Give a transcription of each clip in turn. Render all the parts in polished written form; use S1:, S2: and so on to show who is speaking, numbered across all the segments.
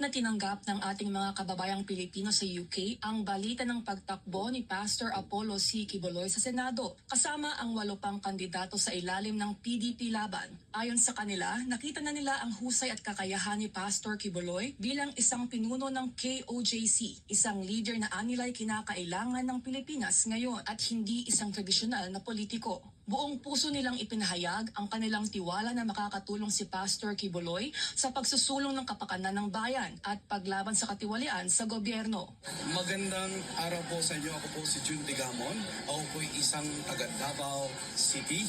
S1: Mahigpit na tinanggap ng ating mga kababayang Pilipino sa UK ang balita ng pagtakbo ni Pastor Apollo C. Quiboloy sa Senado, kasama ang 8 pang kandidato sa ilalim ng PDP laban. Ayon sa kanila, nakita na nila ang husay at kakayahan ni Pastor Quiboloy bilang isang pinuno ng KOJC, isang leader na anilay kinakailangan ng Pilipinas ngayon at hindi isang tradisyonal na politiko. Buong puso nilang ipinahayag ang kanilang tiwala na makakatulong si Pastor Quiboloy sa pagsusulong ng kapakanan ng bayan at paglaban sa katiwalian sa gobyerno.
S2: Magandang araw po sa inyo. Ako po si June Digamon. Ako po isang taga Davao City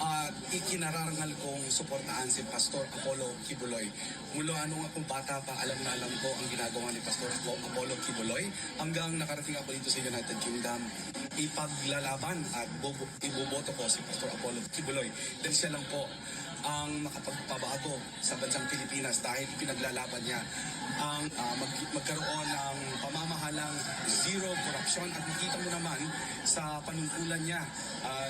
S2: at ikinararangal kong suportahan si Pastor Apollo Quiboloy. Mula nung akong bata pa, alam na alam ko ang ginagawa ni Pastor Apollo Quiboloy hanggang nakarating ako dito sa United Kingdom. Ipaglalaban at iboboto ko si Pastor Apollo Quiboloy dahil siya lang po ang makapagpabago sa bansang Pilipinas dahil pinaglalaban niya ang magkaroon ng pamamahalang zero corruption at makita mo naman sa panungkulan niya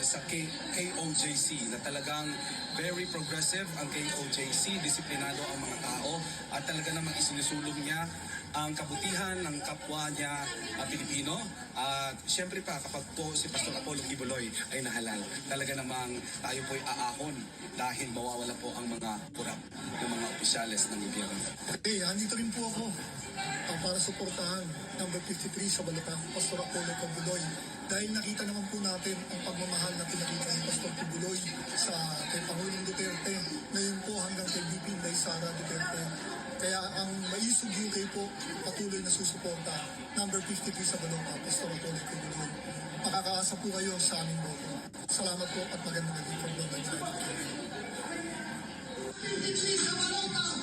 S2: sa KOJC na talagang very progressive ang KOJC, disiplinado ang mga tao at talaga namang isinusulong niya ang kabutihan ng kapwa niya Pilipino at syempre pa kapag po si Pastor Apollo Quiboloy ay nahalal, talaga namang tayo po'y aahon dahil mawawala po ang mga kurap ng mga opisyales ng gobyerno.
S3: Okay, andito rin po ako para suportahan number 53 sa balotang Pastor Apollo Quiboloy. Dahil nakita naman po natin ang pagmamahal na pinakita ni Pastor Quiboloy sa kay Pangulong Duterte, ngayon po hanggang kay VP Inday Sara Duterte. Kaya ang maisog UK po patuloy na susuporta number 53 sa balotang Pastor Apollo Quiboloy. Makakaasa po kayo sa aming boto. Salamat po at magandang gabi from London.
S4: 53 sa balotang